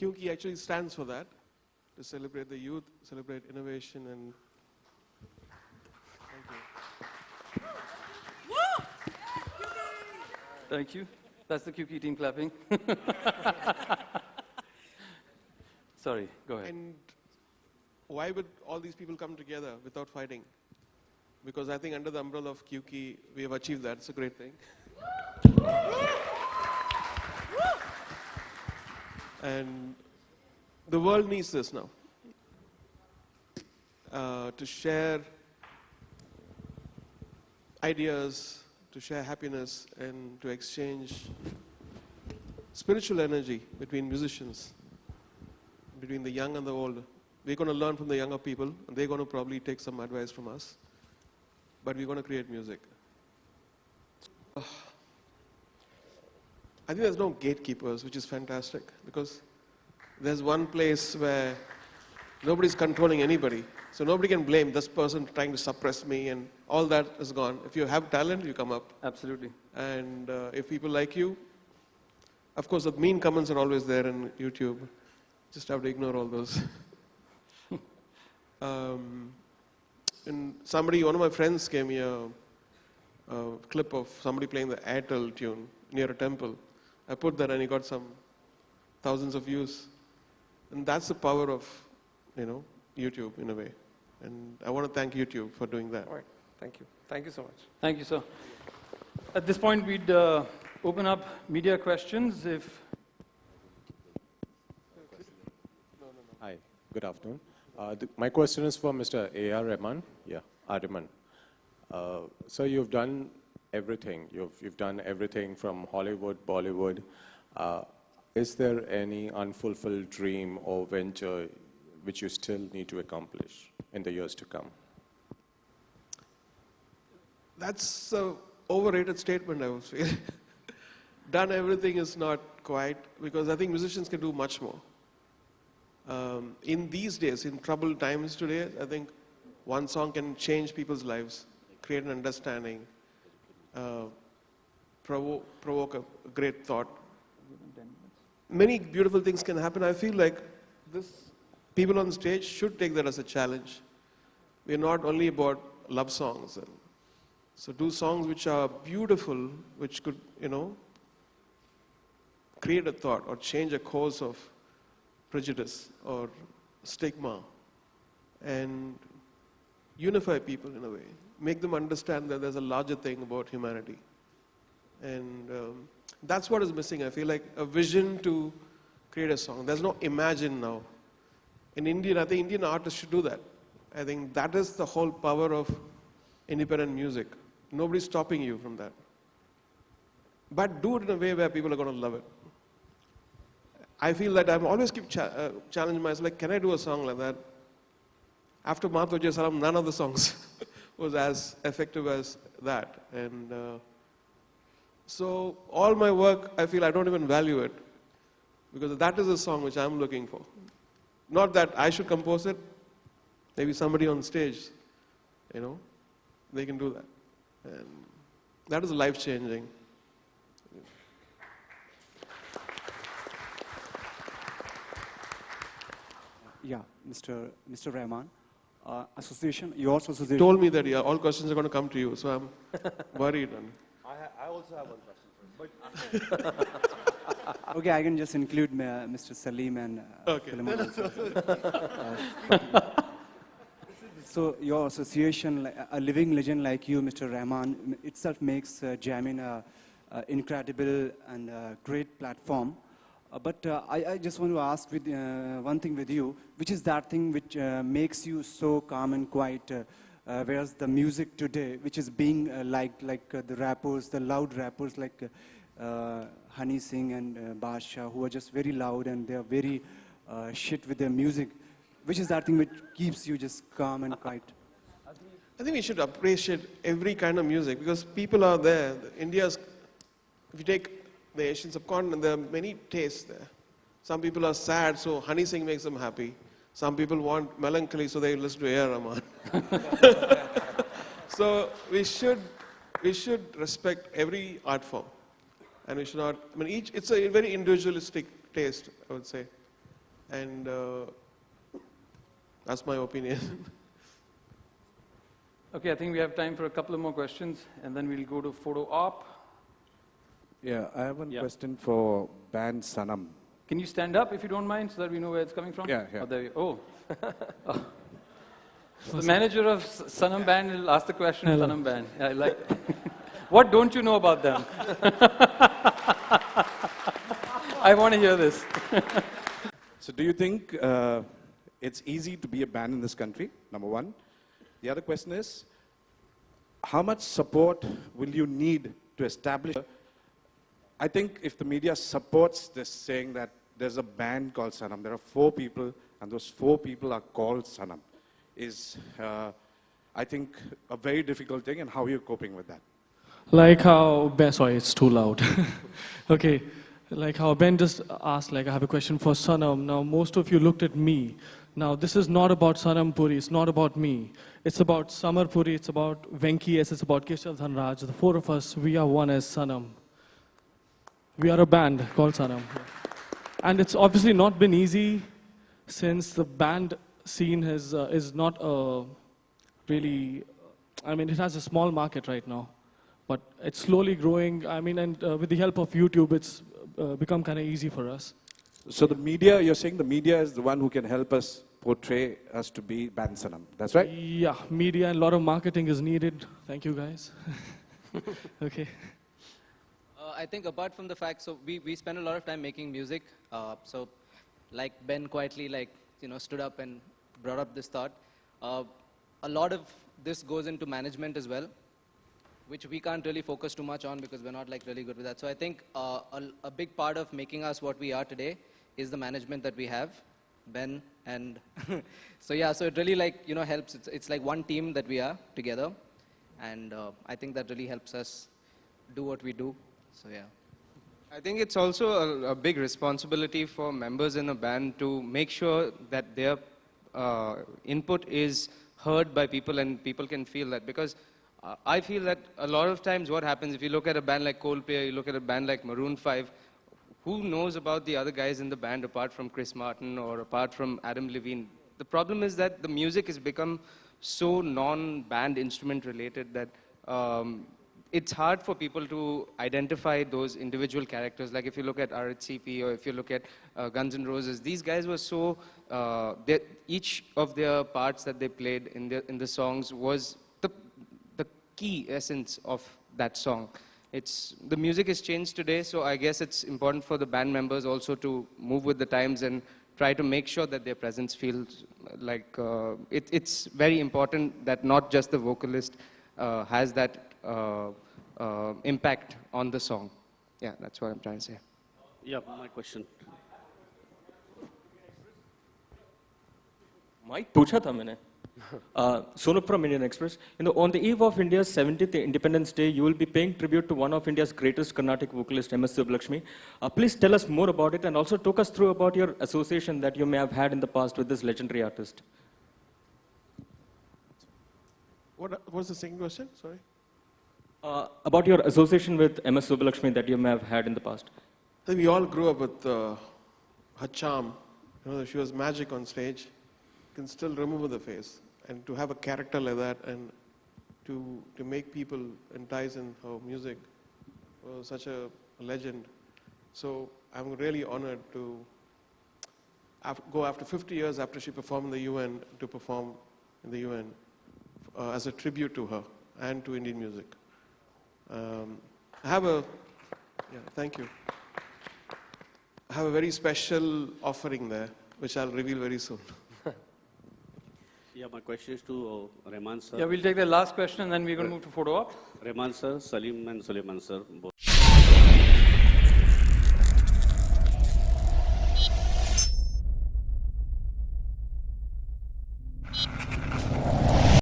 Qyuki actually stands for that, to celebrate the youth, celebrate innovation, and thank you. Thank you. That's the Qyuki team clapping. Sorry, go ahead. And why would all these people come together without fighting? Because I think under the umbrella of Qyuki, we have achieved that. It's a great thing. And the world needs this now. To share ideas, to share happiness, and to exchange spiritual energy between musicians, between the young and the old. We're going to learn from the younger people, and they're going to probably take some advice from us. But we're going to create music. I think there's no gatekeepers, which is fantastic, because there's one place where nobody's controlling anybody. So nobody can blame this person trying to suppress me, and all that is gone. If you have talent, you come up. Absolutely. And if people like you, of course, the mean comments are always there in YouTube. Just have to ignore all those. And one of my friends gave me a clip of somebody playing the Airtel tune near a temple. I put that and he got some thousands of views. And that's the power of, YouTube in a way. And I want to thank YouTube for doing that. All right. Thank you. Thank you so much. Thank you, sir. At this point, we'd open up media questions. Hi, good afternoon. My question is for Mr. A.R. Rahman. Yeah, Rahman. So you've done everything. You've done everything from Hollywood, Bollywood. Is there any unfulfilled dream or venture which you still need to accomplish in the years to come? That's an overrated statement, I would say. Done everything is not quite, because I think musicians can do much more. In these days, in troubled times today, I think one song can change people's lives, create an understanding, provoke a great thought. Many beautiful things can happen. I feel like people on stage should take that as a challenge. We're not only about love songs. So do songs which are beautiful, which could, create a thought or change a course of prejudice or stigma, and unify people in a way. Make them understand that there's a larger thing about humanity. And that's what is missing. I feel like a vision to create a song. There's no imagine now. In India, I think Indian artists should do that. I think that is the whole power of independent music. Nobody's stopping you from that. But do it in a way where people are going to love it. I feel that I'm always keep challenging myself, like, can I do a song like that? After Mahurats, Salam, none of the songs was as effective as that. And so all my work, I feel I don't even value it, because that is a song which I'm looking for. Not that I should compose it, maybe somebody on stage, they can do that. And that is life-changing. Yeah, Mr. Rahman, your association. Told me that all questions are going to come to you, so I'm worried. I also have one question for you. Okay, I can just include Mr. Salim and Philemon. So your association, a living legend like you, Mr. Rahman, itself makes Jammin an incredible and great platform. But I just want to ask one thing with you, which is that thing which makes you so calm and quiet, whereas the music today, which is being like the rappers, the loud rappers like Honey Singh and Basha, who are just very loud and they are very shit with their music, which is that thing which keeps you just calm and quiet? I think we should appreciate every kind of music, because people are there. India's, if you take the Asian subcontinent, there are many tastes there. Some people are sad, so Honey Singh makes them happy. Some people want melancholy, so they listen to A.R. Rahman. So we should respect every art form, and we should not. It's a very individualistic taste, I would say. And that's my opinion. Okay, I think we have time for a couple of more questions, and then we'll go to photo op. Yeah, I have one question for band Sanam. Can you stand up if you don't mind, so that we know where it's coming from? Yeah. Oh, there you oh. Oh. The manager of Sanam Band will ask the question of Sanam Band. Yeah, I like that. What don't you know about them? I want to hear this. So do you think it's easy to be a band in this country, number one? The other question is, how much support will you need to establish? I think if the media supports this, saying that there's a band called Sanam, there are 4 people, and those 4 people are called Sanam, is, I think, a very difficult thing, and how are you coping with that? Like how Ben, sorry, it's too loud. Okay, like how Ben just asked, like I have a question for Sanam. Now, most of you looked at me. Now, this is not about Sanam Puri, it's not about me. It's about Samar Puri, it's about Venki S, it's about Kishal Dhanraj. The 4 of us, we are one as Sanam. We are a band called Sanam. And it's obviously not been easy, since the band scene is not really, I mean, it has a small market right now. But it's slowly growing, I mean, and with the help of YouTube, it's become kind of easy for us. So the media, you're saying the media is the one who can help us portray us to be band Sanam, that's right? Yeah, media and a lot of marketing is needed. Thank you, guys. Okay. I think apart from the fact, so we spend a lot of time making music. So like Ben quietly stood up and brought up this thought. A lot of this goes into management as well, which we can't really focus too much on because we're not really good with that. So I think a big part of making us what we are today is the management that we have, Ben, and so yeah, so it really helps. It's like one team that we are together, and I think that really helps us do what we do. So yeah. I think it's also a big responsibility for members in a band to make sure that their input is heard by people and people can feel that, because I feel that a lot of times what happens, if you look at a band like Coldplay, you look at a band like Maroon 5, who knows about the other guys in the band apart from Chris Martin or apart from Adam Levine? The problem is that the music has become so non-band instrument related that it's hard for people to identify those individual characters. Like if you look at RHCP or if you look at Guns N' Roses, these guys were so, each of their parts that they played in the songs was the key essence of that song. The music has changed today, so I guess it's important for the band members also to move with the times and try to make sure that their presence feels like, it's very important that not just the vocalist has that impact on the song. Yeah, that's what I'm trying to say. Yeah, my question. Mike, पूछा था मैंने. Sonuk from Indian Express. On the eve of India's 70th Independence Day, you will be paying tribute to one of India's greatest Carnatic vocalist, MS Subbulakshmi. Please tell us more about it and also talk us through about your association that you may have had in the past with this legendary artist. What was the second question? Sorry. About your association with MS Subbulakshmi that you may have had in the past. I think we all grew up with her charm. She was magic on stage. You can still remember the face. And to have a character like that and to make people entice in her music was such a legend. So I'm really honored to go after 50 years after she performed in the UN to perform in the UN as a tribute to her and to Indian music. Thank you. I have a very special offering there, which I'll reveal very soon. Yeah, my question is to Rahman sir. Yeah, we'll take the last question and then we're going to move to photo op. Rahman sir, Salim and Suleiman sir, both.